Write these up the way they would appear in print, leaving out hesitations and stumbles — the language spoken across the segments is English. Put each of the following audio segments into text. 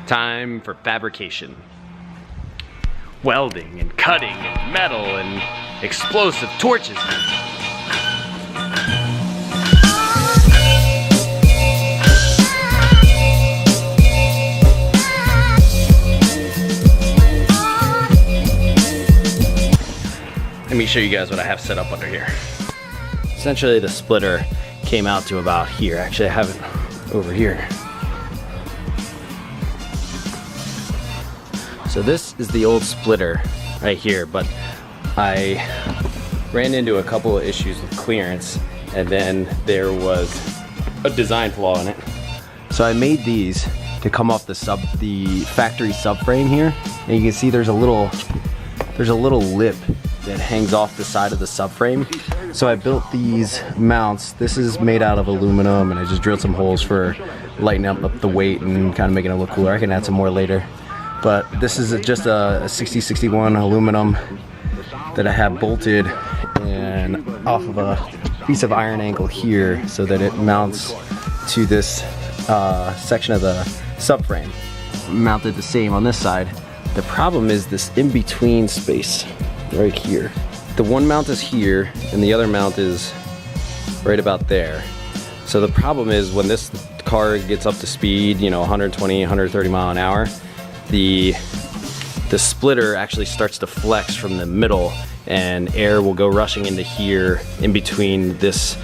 Time for fabrication. Welding and cutting and metal and explosive torches. Let me show you guys what I have set up under here. Essentially the splitter came out to about here. Actually I have it over here. So this is the old splitter right here, but I ran into a couple of issues with clearance and then there was a design flaw in it. So I made these to come off the factory subframe here, and you can see there's a little lip that hangs off the side of the subframe. So I built these mounts. This is made out of aluminum, and I just drilled some holes for lightening up the weight and kind of making it look cooler. I can add some more later. But this is just a 6061 aluminum that I have bolted and off of a piece of iron angle here so that it mounts to this section of the subframe. Mounted the same on this side. The problem is this in-between space right here. The one mount is here and the other mount is right about there. So the problem is when this car gets up to speed, you know, 120, 130 mile an hour, the splitter actually starts to flex from the middle and air will go rushing into here in between this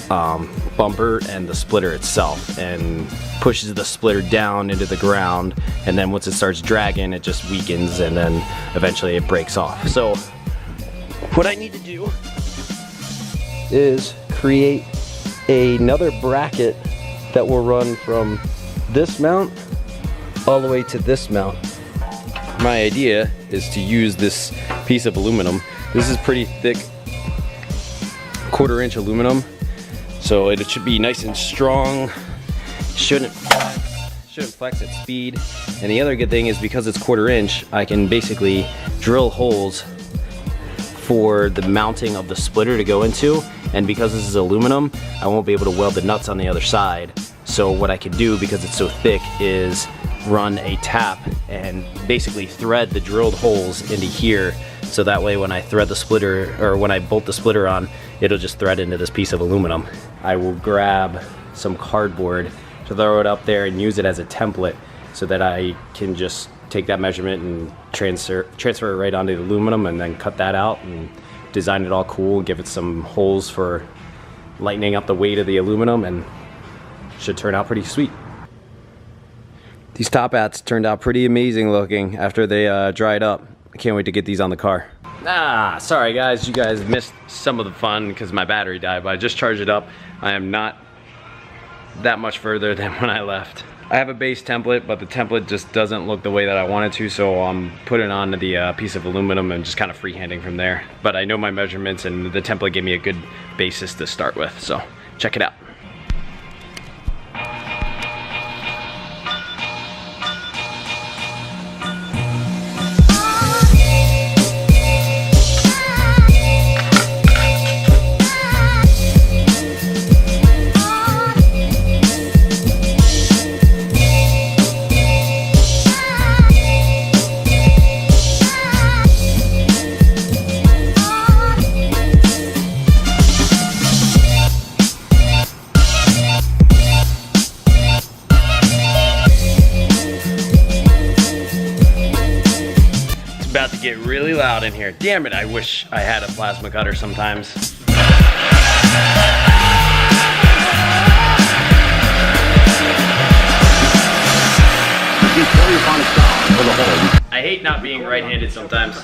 bumper and the splitter itself and pushes the splitter down into the ground, and then once it starts dragging it just weakens and then eventually it breaks off. So what I need to do is create another bracket that will run from this mount all the way to this mount. My idea is to use this piece of aluminum. This is pretty thick 1/4 inch aluminum, so it should be nice and strong. Shouldn't flex at speed. And the other good thing is because it's 1/4 inch, I can basically drill holes for the mounting of the splitter to go into, and because this is aluminum, I won't be able to weld the nuts on the other side. So what I can do, because it's so thick, is run a tap and basically thread the drilled holes into here, so that way when I thread the splitter, or when I bolt the splitter on, it'll just thread into this piece of aluminum. I will grab some cardboard to throw it up there and use it as a template so that I can just take that measurement and transfer it right onto the aluminum, and then cut that out and design it all cool, give it some holes for lightening up the weight of the aluminum, and should turn out pretty sweet. These top hats turned out pretty amazing looking after they dried up. I can't wait to get these on the car. Sorry guys, you guys missed some of the fun because my battery died, but I just charged it up. I am not that much further than when I left. I have a base template, but the template just doesn't look the way that I want it to, so I'm putting it onto the piece of aluminum and just kind of freehanding from there. But I know my measurements and the template gave me a good basis to start with, so check it out. About to get really loud in here. Damn it, I wish I had a plasma cutter sometimes. I hate not being right-handed sometimes.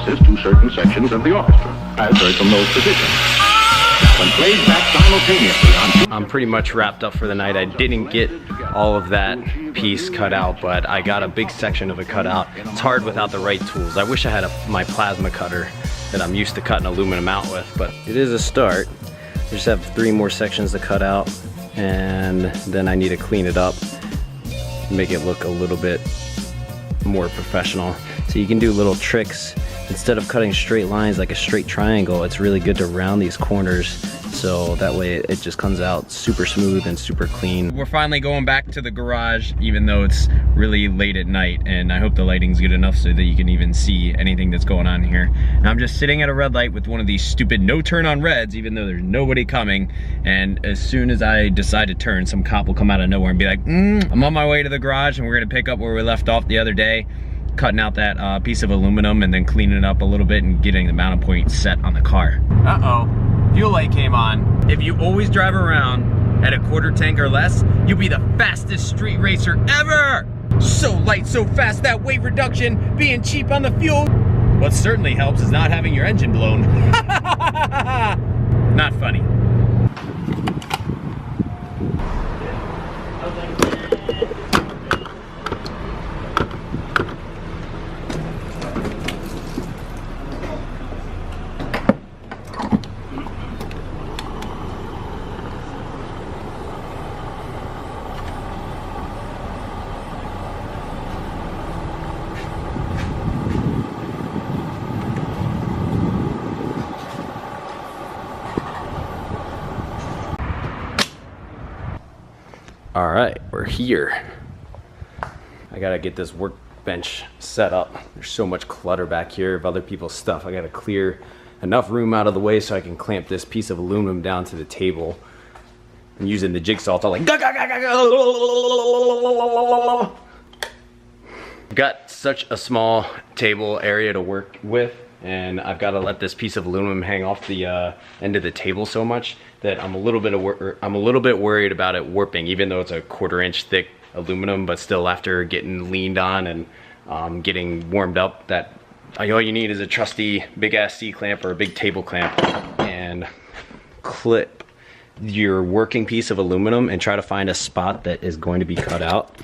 To certain sections of the orchestra, as heard from those positions. When played back simultaneously on... I'm pretty much wrapped up for the night. I didn't get all of that piece cut out, but I got a big section of it cut out. It's hard without the right tools. I wish I had my plasma cutter that I'm used to cutting aluminum out with, but it is a start. I just have 3 more sections to cut out, and then I need to clean it up, make it look a little bit more professional. So you can do little tricks. Instead of cutting straight lines like a straight triangle, it's really good to round these corners so that way it just comes out super smooth and super clean. We're finally going back to the garage, even though it's really late at night, and I hope the lighting's good enough so that you can even see anything that's going on here. And I'm just sitting at a red light with one of these stupid no turn on reds, even though there's nobody coming, and as soon as I decide to turn, some cop will come out of nowhere and be like, I'm on my way to the garage and we're gonna pick up where we left off the other day, cutting out that piece of aluminum and then cleaning it up a little bit and getting the mounting point set on the car. Fuel light came on. If you always drive around at a quarter tank or less, you'll be the fastest street racer ever! So light, so fast, that weight reduction, being cheap on the fuel. What certainly helps is not having your engine blown. Not funny. All right, we're here. I gotta get this workbench set up. There's so much clutter back here of other people's stuff. I gotta clear enough room out of the way so I can clamp this piece of aluminum down to the table. I'm using the jigsaw to like, got such a small table area to work with, and I've got to let this piece of aluminum hang off the end of the table so much that I'm a little bit worried about it warping, even though it's a 1/4 inch thick aluminum. But still, after getting leaned on and getting warmed up, that all you need is a trusty big ass C-clamp or a big table clamp, and clip your working piece of aluminum and try to find a spot that is going to be cut out.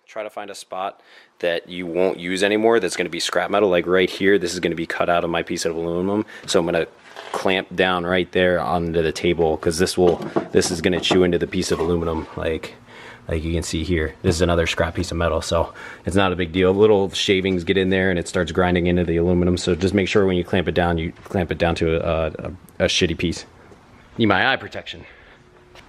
Try to find a spot that you won't use anymore that's going to be scrap metal. Like right here, this is going to be cut out of my piece of aluminum, so I'm going to clamp down right there onto the table, because this is going to chew into the piece of aluminum like you can see here. This is another scrap piece of metal, so it's not a big deal. Little shavings get in there and it starts grinding into the aluminum, so just make sure when you clamp it down to a shitty piece. Need my eye protection.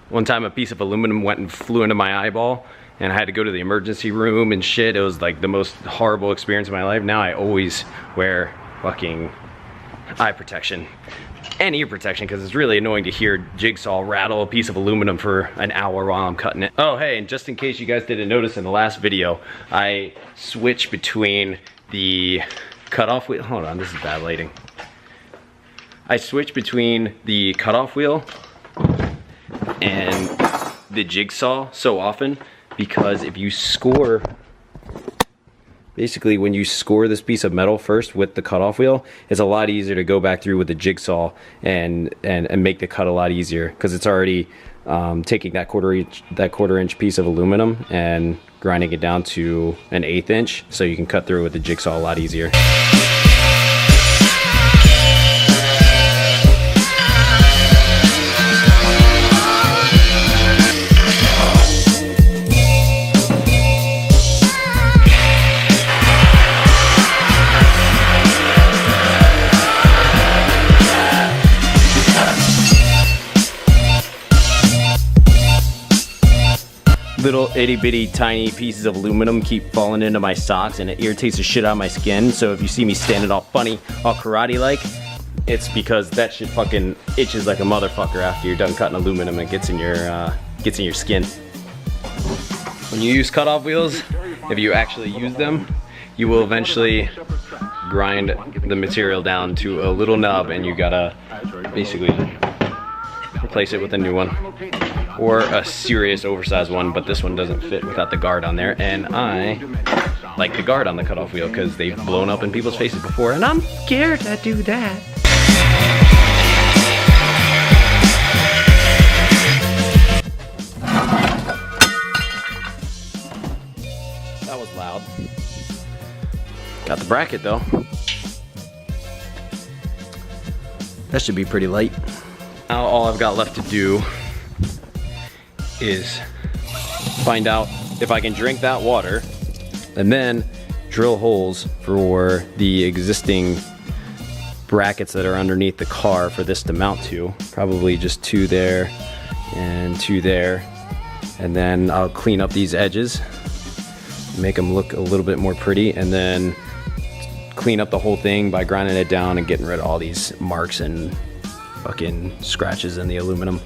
One time a piece of aluminum went and flew into my eyeball, and I had to go to the emergency room and shit. It was like the most horrible experience of my life. Now I always wear fucking eye protection and ear protection, because it's really annoying to hear jigsaw rattle a piece of aluminum for an hour while I'm cutting it. Oh hey, and just in case you guys didn't notice in the last video, I switched between the cutoff wheel. Hold on, this is bad lighting. I switched between the cutoff wheel and the jigsaw so often, because if you score, basically when you score this piece of metal first with the cutoff wheel, it's a lot easier to go back through with the jigsaw and make the cut a lot easier, because it's already taking that 1/4 inch piece of aluminum and grinding it down to an 1/8 inch, so you can cut through with the jigsaw a lot easier. Little itty bitty tiny pieces of aluminum keep falling into my socks, and it irritates the shit out of my skin. So if you see me standing all funny, all karate like, it's because that shit fucking itches like a motherfucker after you're done cutting aluminum and it gets in your skin. When you use cutoff wheels, if you actually use them, you will eventually grind the material down to a little nub, and you gotta basically replace it with a new one, or a serious oversized one, but this one doesn't fit without the guard on there, and I like the guard on the cutoff wheel because they've blown up in people's faces before, and I'm scared to do that. That was loud. Got the bracket though. That should be pretty light. Now all I've got left to do is find out if I can drink that water, and then drill holes for the existing brackets that are underneath the car for this to mount to. Probably just 2 there and 2 there. And then I'll clean up these edges, make them look a little bit more pretty, and then clean up the whole thing by grinding it down and getting rid of all these marks and fucking scratches in the aluminum.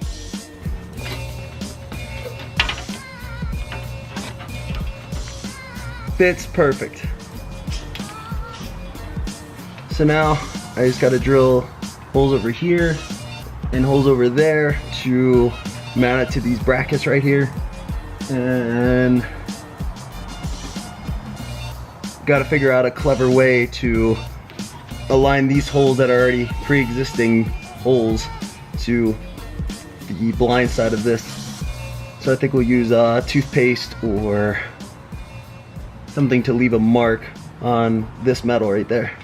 Fits perfect. So now I just gotta drill holes over here and holes over there to mount it to these brackets right here. And gotta figure out a clever way to align these holes that are already pre-existing holes to the blind side of this. So I think we'll use toothpaste or something to leave a mark on this metal right there.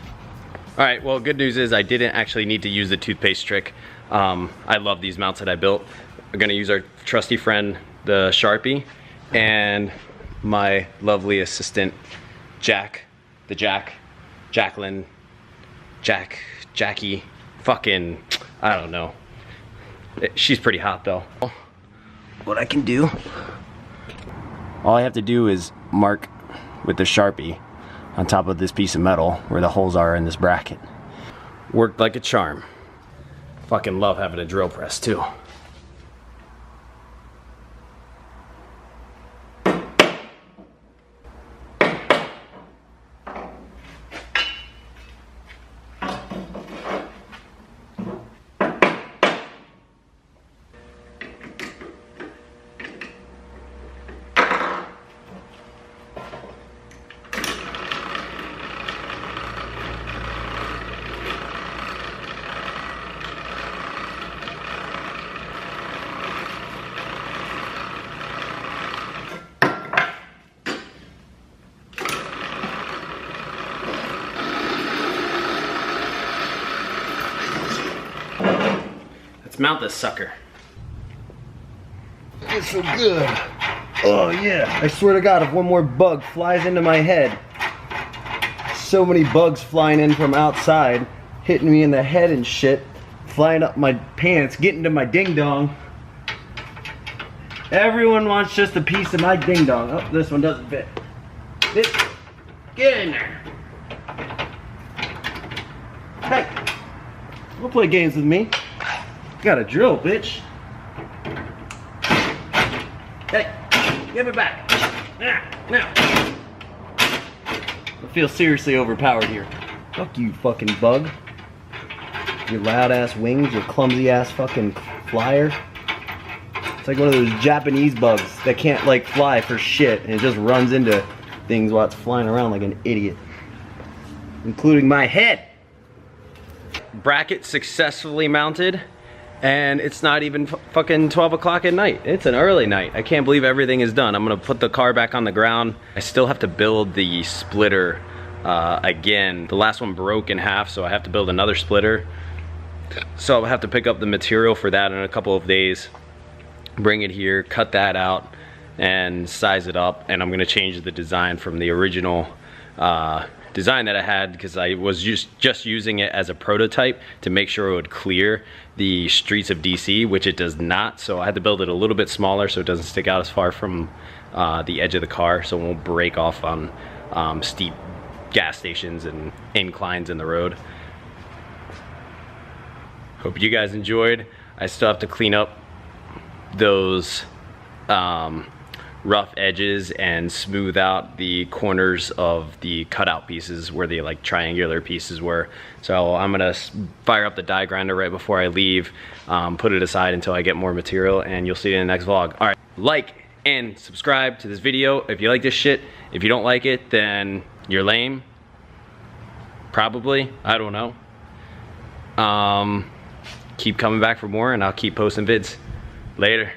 All right, well, good news is I didn't actually need to use the toothpaste trick. I love these mounts that I built. We're gonna use our trusty friend, the Sharpie, and my lovely assistant, Jacqueline, Jackie, fucking, I don't know. She's pretty hot though. What I can do, all I have to do is mark with the Sharpie on top of this piece of metal where the holes are in this bracket. Worked like a charm. Fucking love having a drill press too. Let's mount this sucker. It's so good. Oh yeah. I swear to God, if one more bug flies into my head, so many bugs flying in from outside, hitting me in the head and shit, flying up my pants, getting to my ding dong. Everyone wants just a piece of my ding dong. Oh, this one doesn't fit. Get in there. Hey, don't play games with me. You got a drill, bitch. Hey, give it back. Now. I feel seriously overpowered here. Fuck you, fucking bug. Your loud ass wings, your clumsy ass fucking flyer. It's like one of those Japanese bugs that can't like fly for shit and it just runs into things while it's flying around like an idiot. Including my head. Bracket successfully mounted. And it's not even fucking 12 o'clock at night. It's an early night. I can't believe everything is done. I'm gonna put the car back on the ground. I still have to build the splitter again. The last one broke in half, so I have to build another splitter. So I'll have to pick up the material for that in a couple of days. Bring it here, cut that out, and size it up. And I'm gonna change the design from the original design that I had, because I was just using it as a prototype to make sure it would clear the streets of DC, which it does not. So I had to build it a little bit smaller so it doesn't stick out as far from the edge of the car, so it won't break off on steep gas stations and inclines in the road. Hope you guys enjoyed. I still have to clean up those rough edges and smooth out the corners of the cutout pieces where the like triangular pieces were. So I'm gonna fire up the die grinder right before I leave, put it aside until I get more material, and you'll see it in the next vlog. All right, like and subscribe to this video if you like this shit. If you don't like it, then you're lame. Probably, I don't know. Keep coming back for more and I'll keep posting vids. Later.